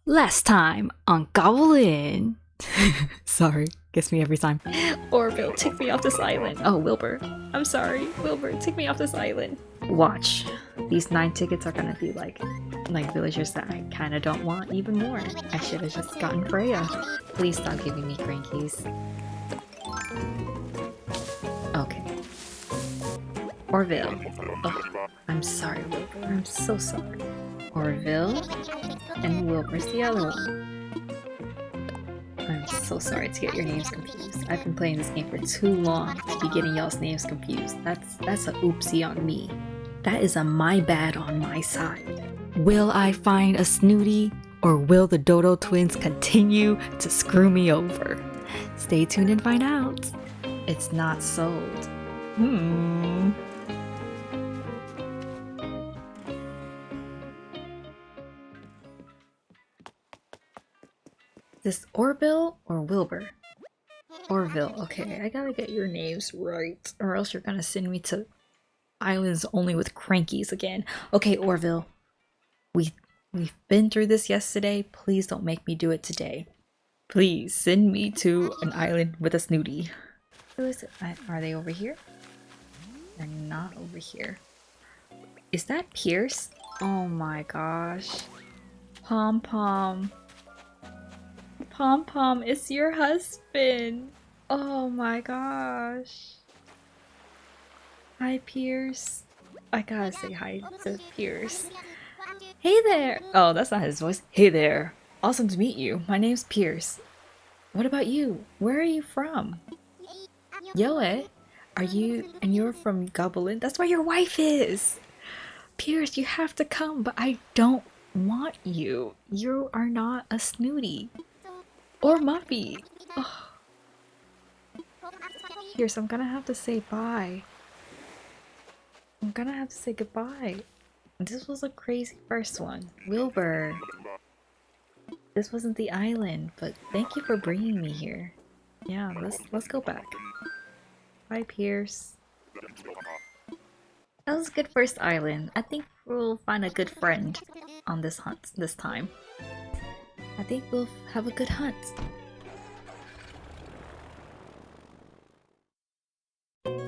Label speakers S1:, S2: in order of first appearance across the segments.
S1: Last time on Goblin. Sorry, gets me every time. Orville, take me off this island. Oh, Wilbur. I'm sorry, Wilbur, take me off this island. Watch. These 9 tickets are gonna be like villagers that I kinda don't want even more. I should have just gotten Freya. Please stop giving me crankies. Okay. Orville. Oh, I'm sorry, Wilbur. I'm so sorry. Orville and Wilbur's the other one. I'm so sorry to get your names confused. I've been playing this game for too long to be getting y'all's names confused. That's a oopsie on me. That is a my bad on my side. Will I find a Snooty, or will the Dodo twins continue to screw me over? Stay tuned and find out. It's not sold. This Orville or Wilbur? Orville. Okay, I gotta get your names right, or else you're gonna send me to islands only with crankies again. Okay, Orville. We've been through this yesterday. Please don't make me do it today. Please send me to an island with a Snooty. Who is it? Are they over here? They're not over here. Is that Pierce? Oh my gosh. Pom Pom. Pom Pom, it's your husband. Oh my gosh. Hi, Pierce. I gotta say hi to Pierce. Hey there. Oh, that's not his voice. Hey there. Awesome to meet you. My name's Pierce. What about you? Where are you from? Yoe? Are you... and you're from Goblin? That's where your wife is. Pierce, you have to come, but I don't want you. You are not a Snooty. Or Muffy. Oh. Pierce, I'm gonna have to say bye. I'm gonna have to say goodbye. This was a crazy first one. Wilbur. This wasn't the island, but thank you for bringing me here. Yeah, let's go back. Bye, Pierce. That was a good first island. I think we'll find a good friend on this hunt this time. I think we'll have a good hunt.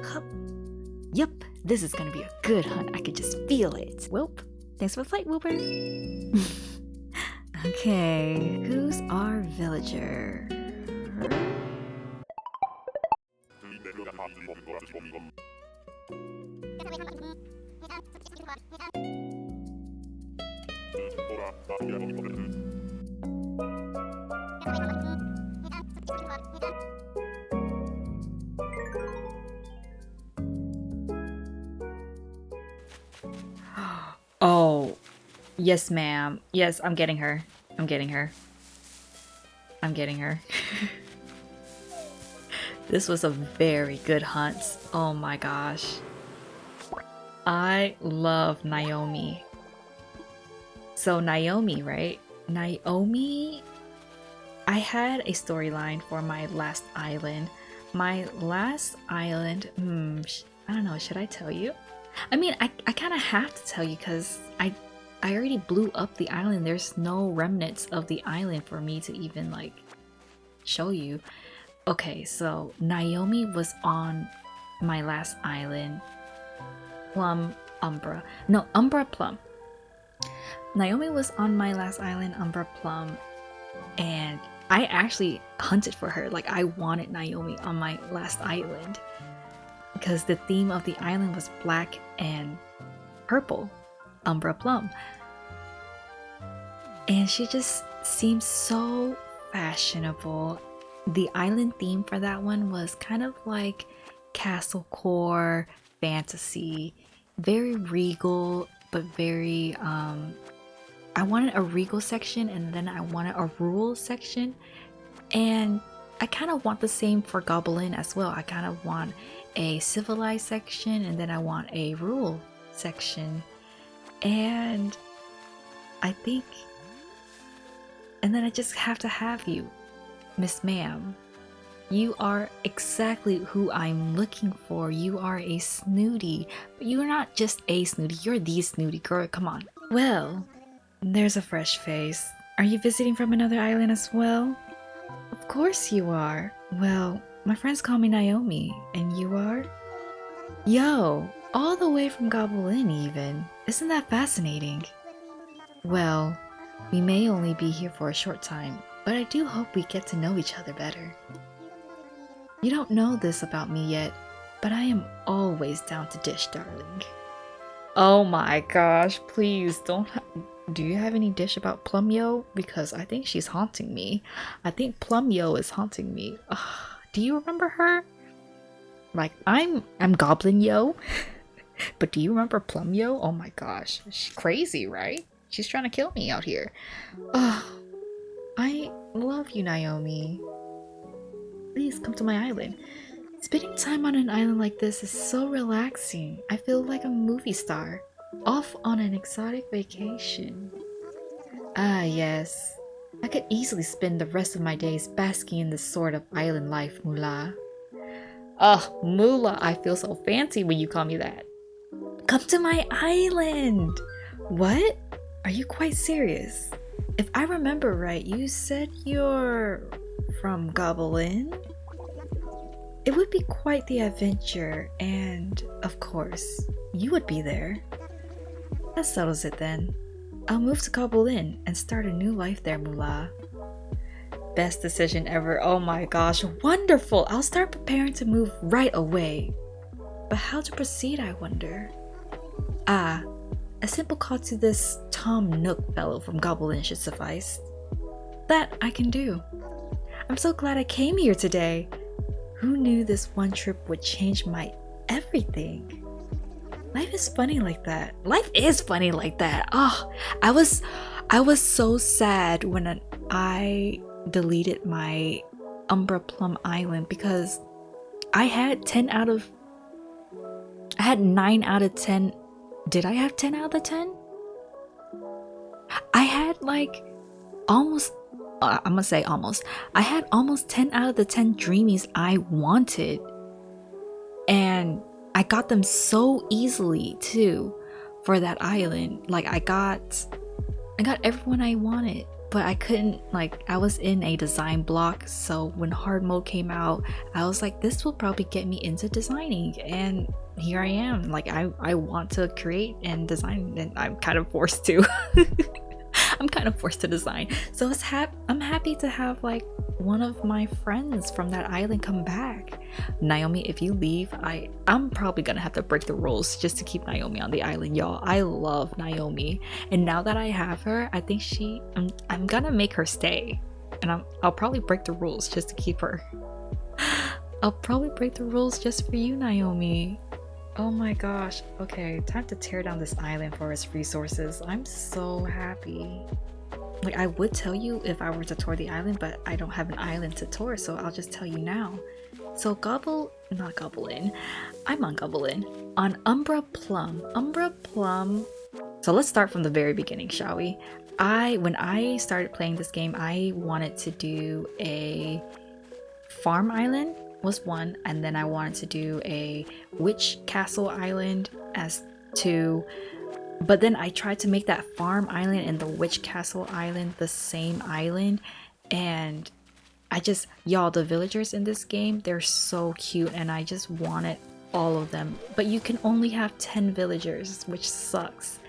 S1: Hup. Yup, this is gonna be a good hunt. I could just feel it. Welp, thanks for the flight, Wilbur. Okay, who's our villager? Oh, yes, ma'am. Yes, I'm getting her. I'm getting her. I'm getting her. This was a very good hunt. Oh my gosh. I love Naomi. So Naomi, right? Naomi... I had a storyline for my last island. My last island... I don't know, should I tell you? I mean, I kind of have to tell you because I already blew up the island. There's no remnants of the island for me to even like show you. Okay, so Naomi was on my last island. Umbra Plum. Naomi was on my last island, Umbra Plum, and I actually hunted for her. Like, I wanted Naomi on my last island because the theme of the island was black and purple, Umbra Plum. And she just seems so fashionable. The island theme for that one was kind of like castle core fantasy, very regal, but very I wanted a regal section and then I wanted a rural section, and I kind of want the same for Goblin as well. I kind of want a civilized section and then I want a rural section, and I think, and then I just have to have you, Miss Ma'am. You are exactly who I'm looking for. You are a Snooty, but you're not just a Snooty, you're the Snooty girl. Come on. Well, there's a fresh face. Are you visiting from another island as well? Of course you are. Well, my friends call me Naomi, and you are? Yo, all the way from Goblin even. Isn't that fascinating? Well, we may only be here for a short time, but I do hope we get to know each other better. You don't know this about me yet, but I am always down to dish, darling. Oh my gosh, please don't. Do you have any dish about Plum-Yo? Because I think she's haunting me. I think Plum-Yo is haunting me. Do you remember her? Like, I'm Goblin Yo, but do you remember Plum-Yo? Oh my gosh, she's crazy, right? She's trying to kill me out here. I love you, Naomi. Please come to my island. Spending time on an island like this is so relaxing. I feel like a movie star, off on an exotic vacation. Ah, yes. I could easily spend the rest of my days basking in this sort of island life, Mula. Mula, I feel so fancy when you call me that. Come to my island! What? Are you quite serious? If I remember right, you said you're from Goblin? It would be quite the adventure, and of course, you would be there. That settles it then. I'll move to Goblin and start a new life there, Mula. Best decision ever. Oh my gosh, wonderful! I'll start preparing to move right away. But how to proceed, I wonder? A simple call to this Tom Nook fellow from Goblin should suffice. That I can do. I'm so glad I came here today. Who knew this one trip would change my everything? Life is funny like that. Life is funny like that. I was so sad when I deleted my Umbra Plum Island because I had 9 out of 10. Did I have 10 out of 10? I had like almost I'm gonna say almost. I had almost 10 out of the 10 dreamies I wanted. And I got them so easily too for that island. Like I got everyone I wanted, but I couldn't, like, I was in a design block. So when hard mode came out, I was like, this will probably get me into designing, and here I am. Like I want to create and design, and I'm kind of forced to. I'm kind of forced to design. So I'm happy to have like one of my friends from that island come back. Naomi, if you leave, I'm probably gonna have to break the rules just to keep Naomi on the island, y'all. I love Naomi, and now that I have her, I think I'm gonna make her stay, and I'll probably break the rules just to keep her. I'll probably break the rules just for you, Naomi. Oh my gosh. Okay, time to tear down this island for its resources. I'm so happy. Like, I would tell you if I were to tour the island, but I don't have an island to tour, so I'll just tell you now. So not Goblin. I'm on Goblin. On Umbra Plum. So let's start from the very beginning, shall we? When I started playing this game, I wanted to do a farm island was one, and then I wanted to do a witch castle island as 2, but then I tried to make that farm island and the witch castle island the same island, and y'all, the villagers in this game, they're so cute, and I just wanted all of them, but you can only have 10 villagers, which sucks.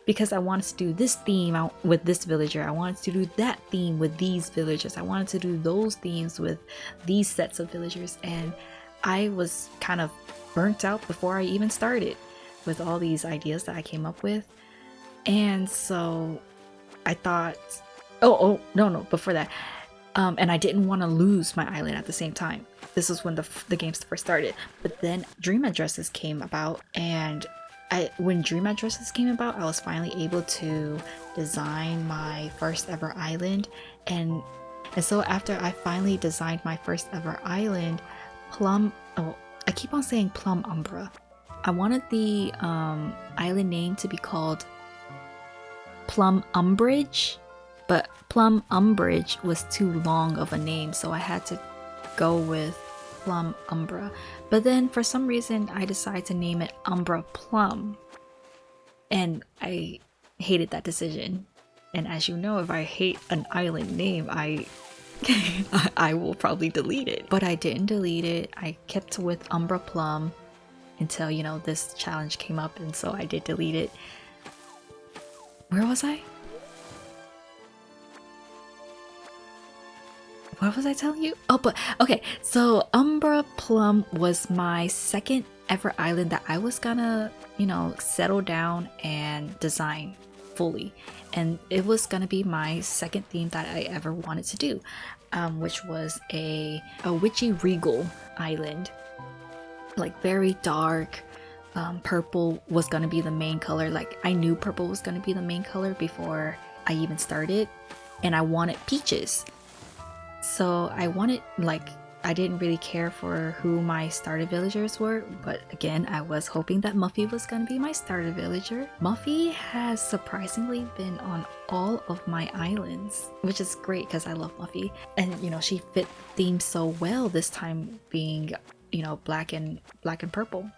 S1: Because I wanted to do this theme with this villager, I wanted to do that theme with these villagers, I wanted to do those themes with these sets of villagers, and I was kind of burnt out before I even started with all these ideas that I came up with. And so I thought, no, before that, and I didn't want to lose my island at the same time. This was when the games first started, but then Dream Addresses came about, and when Dream Addresses came about, I was finally able to design my first ever island, and so after I finally designed my first ever island, I keep on saying Plum Umbra. I wanted the island name to be called Plum Umbridge, but Plum Umbridge was too long of a name, so I had to go with Plum Umbra. But then for some reason I decided to name it Umbra Plum, and I hated that decision. And as you know, if I hate an island name, I will probably delete it. But I didn't delete it. I kept with Umbra Plum until, you know, this challenge came up, and so I did delete it. Where was I? What was I telling you? Oh, but okay, so Umbra Plum was my second ever island that I was gonna, you know, settle down and design fully. And it was gonna be my second theme that I ever wanted to do, which was a witchy regal island. Like very dark. Purple was gonna be the main color. Like I knew purple was gonna be the main color before I even started. And I wanted peaches. So I wanted, like, I didn't really care for who my starter villagers were, but again, I was hoping that Muffy was gonna be my starter villager. Muffy has surprisingly been on all of my islands, which is great because I love Muffy. And you know, she fit theme so well this time being, you know, black and purple.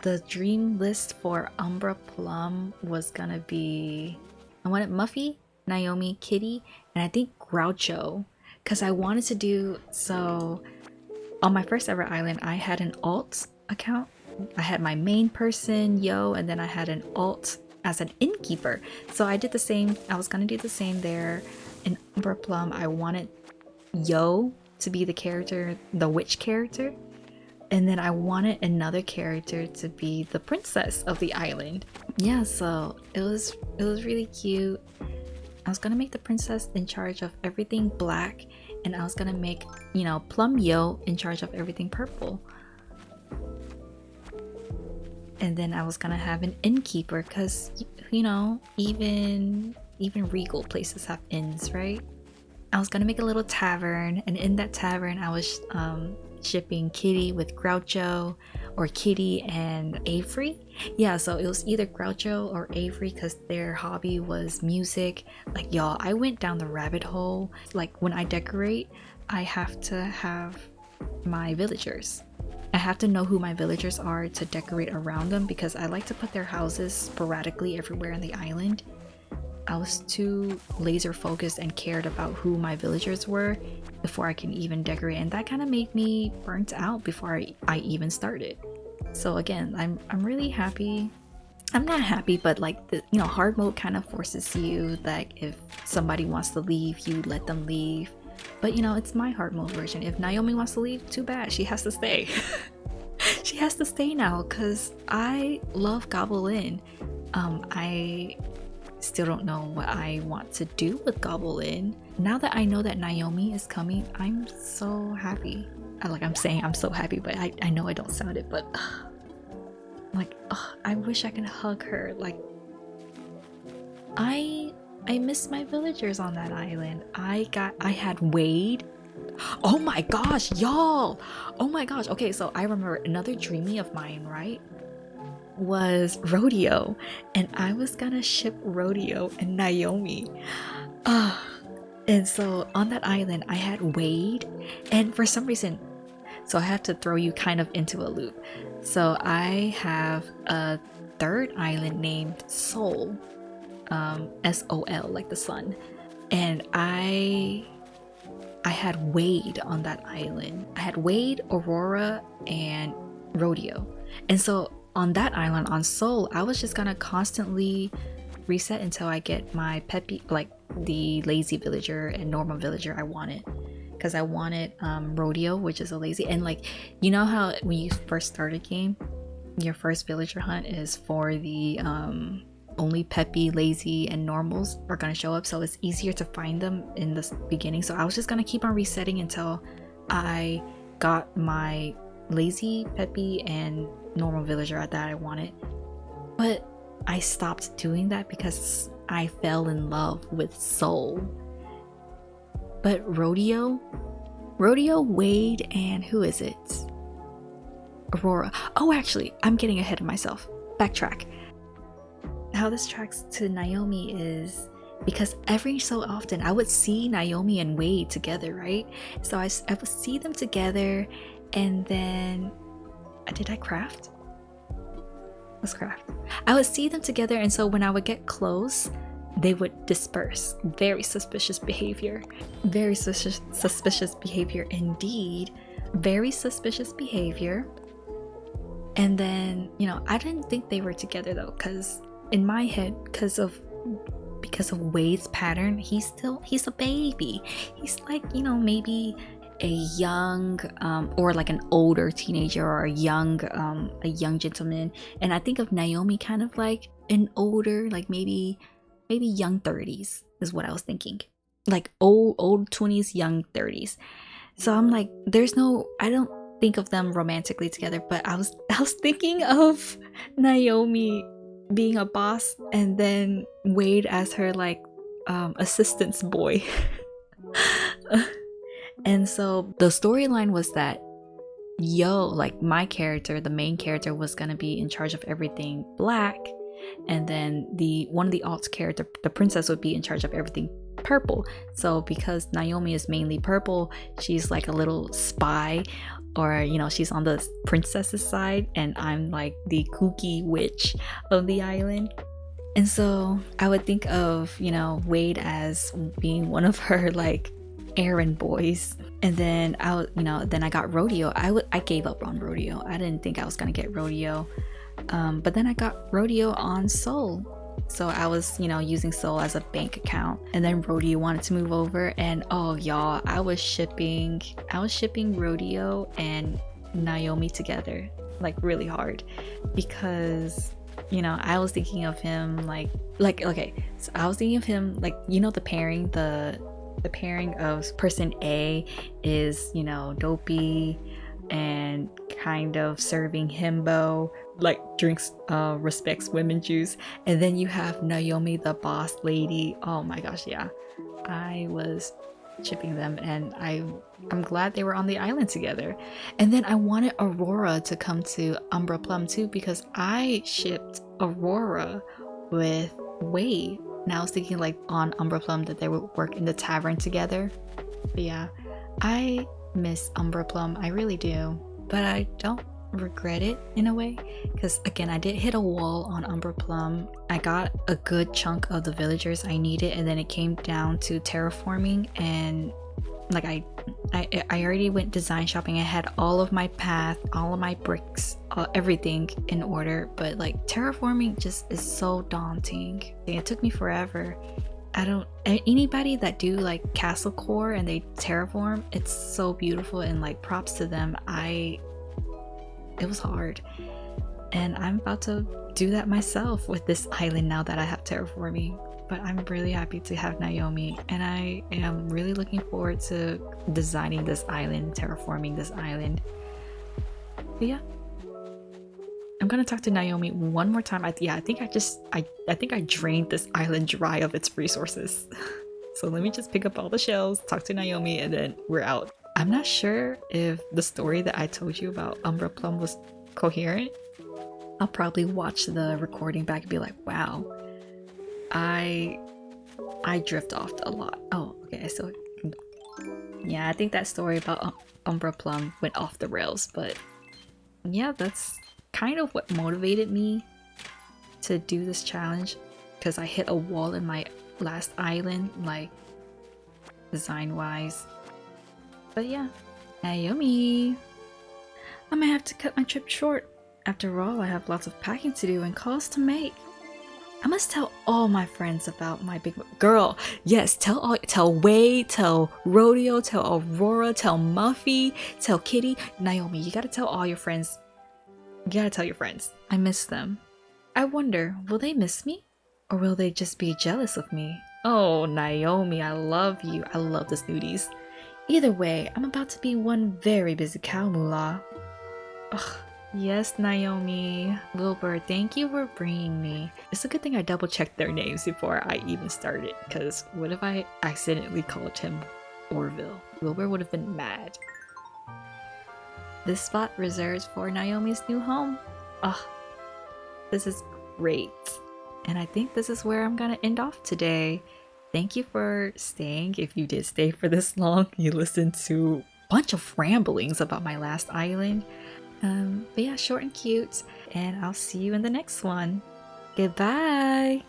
S1: The dream list for Umbra Plum was gonna be, I wanted Muffy, Naomi, Kitty, and I think Groucho. Because I wanted to do, so on my first ever island, I had an alt account. I had my main person, Yo, and then I had an alt as an innkeeper. So I did the same, I was going to do the same there. In Umbra Plum, I wanted Yo to be the character, the witch character. And then I wanted another character to be the princess of the island. Yeah, so it was really cute. I was gonna make the princess in charge of everything black, and I was gonna make, you know, Plum Yo in charge of everything purple. And then I was gonna have an innkeeper, because, you know, even regal places have inns, right? I was gonna make a little tavern, and in that tavern I was shipping Kitty with Groucho, or Kitty and Avery. Yeah, so it was either Groucho or Avery because their hobby was music. Like, y'all, I went down the rabbit hole. Like, when I decorate, I have to have my villagers. I have to know who my villagers are to decorate around them, because I like to put their houses sporadically everywhere in the island. I was too laser focused and cared about who my villagers were before I can even decorate, and that kind of made me burnt out before I even started. So again, I'm really happy. I'm not happy, but like, the, you know, hard mode kind of forces you that if somebody wants to leave, you let them leave. But you know, it's my hard mode version. If Naomi wants to leave, too bad, she has to stay. She has to stay now because I love Goblin. I still don't know what I want to do with Goblin. Now that I know that Naomi is coming, I'm so happy. I'm saying I'm so happy, but I know I don't sound it, but like, I wish I could hug her. Like, I miss my villagers on that island. I had Wade. Oh my gosh, y'all! Oh my gosh. Okay, so I remember another dreamy of mine, right? Was Rodeo, and I was gonna ship Rodeo and Naomi. And so on that island I had Wade, and for some reason, so I have to throw you kind of into a loop. So I have a third island named Sol, S-O-L, like the sun, and I had Wade on that island. I had Wade, Aurora, and Rodeo. And so on that island, on Sol, I was just gonna constantly reset until I get my peppy, like the lazy villager and normal villager I wanted. Because I wanted Rodeo, which is a lazy, and like, you know how when you first start a game, your first villager hunt is for the only peppy, lazy, and normals are gonna show up, so it's easier to find them in the beginning. So I was just gonna keep on resetting until I got my lazy, peppy, and normal villager that I wanted. But I stopped doing that because I fell in love with Sol. But Rodeo, Wade, and who is it? Aurora. Oh, actually, I'm getting ahead of myself. Backtrack. How this tracks to Naomi is because every so often I would see Naomi and Wade together, right? So I would see them together, and then did I craft? Let's craft. I would see them together, and so when I would get close, they would disperse. Very suspicious behavior. Very suspicious behavior indeed. Very suspicious behavior. And then, you know, I didn't think they were together though, because in my head, because of Wade's pattern, he's a baby. He's like, you know, maybe a young or like an older teenager, or a young gentleman. And I think of Naomi kind of like an older, like maybe young 30s is what I was thinking. Like old 20s, young 30s. So I'm like, I don't think of them romantically together, but I was thinking of Naomi being a boss and then Wade as her like assistance boy. And so the storyline was that like my character, the main character, was gonna be in charge of everything black, and then one of the alt character, the princess, would be in charge of everything purple. So because Naomi is mainly purple, she's like a little spy, or you know, she's on the princess's side, and I'm like the kooky witch of the island. And so I would think of, you know, Wade as being one of her like errand boys. And then then I got Rodeo. I gave up on Rodeo. I didn't think I was gonna get Rodeo, but then I got Rodeo on Soul. So I was, you know, using Soul as a bank account, and then Rodeo wanted to move over, and oh y'all, I was shipping Rodeo and Naomi together like really hard, because you know, I was thinking of him like okay, so I was thinking of him like, you know, the pairing of person A is, you know, dopey and kind of serving himbo, like drinks respects women juice, and then you have Naomi, the boss lady. Oh my gosh, yeah, I was shipping them, and I'm glad they were on the island together. And then I wanted Aurora to come to Umbra Plum too, because I shipped Aurora with Wade. And I was thinking like on Umbra Plum that they would work in the tavern together. But yeah, I miss Umbra Plum, I really do. But I don't regret it in a way, because again, I did hit a wall on Umbra Plum. I got a good chunk of the villagers I needed, and then it came down to terraforming, and like I already went design shopping. I had all of my path, all of my bricks, everything in order, but like terraforming just is so daunting. It took me forever. Anybody that do like castle core and they terraform, it's so beautiful, and like props to them. It was hard, and I'm about to do that myself with this island now that I have terraforming. But I'm really happy to have Naomi, and I am really looking forward to designing this island, terraforming this island. But yeah, I'm gonna talk to Naomi one more time. I think I drained this island dry of its resources. So let me just pick up all the shells, talk to Naomi, and then we're out. I'm not sure if the story that I told you about Umbra Plum was coherent. I'll probably watch the recording back and be like, wow, I drift off a lot. Oh, okay, so yeah, I think that story about Umbra Plum went off the rails, but yeah, that's kind of what motivated me to do this challenge, because I hit a wall in my last island, like design wise. But yeah, Naomi, I might have to cut my trip short. After all, I have lots of packing to do and calls to make. I must tell all my friends about my big girl. Yes, tell Wade, tell Rodeo, tell Aurora, tell Muffy, tell Kitty. Naomi, you gotta tell all your friends. You gotta tell your friends. I miss them. I wonder, will they miss me? Or will they just be jealous of me? Oh, Naomi, I love you. I love the Snooties. Either way, I'm about to be one very busy cow moolah. Ugh. Yes, Naomi. Wilbur, thank you for bringing me. It's a good thing I double checked their names before I even started, because what if I accidentally called him Orville? Wilbur would have been mad. This spot reserved for Naomi's new home. Ugh, this is great. And I think this is where I'm gonna end off today. Thank you for staying. If you did stay for this long, you listened to a bunch of ramblings about my last island. But yeah, short and cute, and I'll see you in the next one. Goodbye!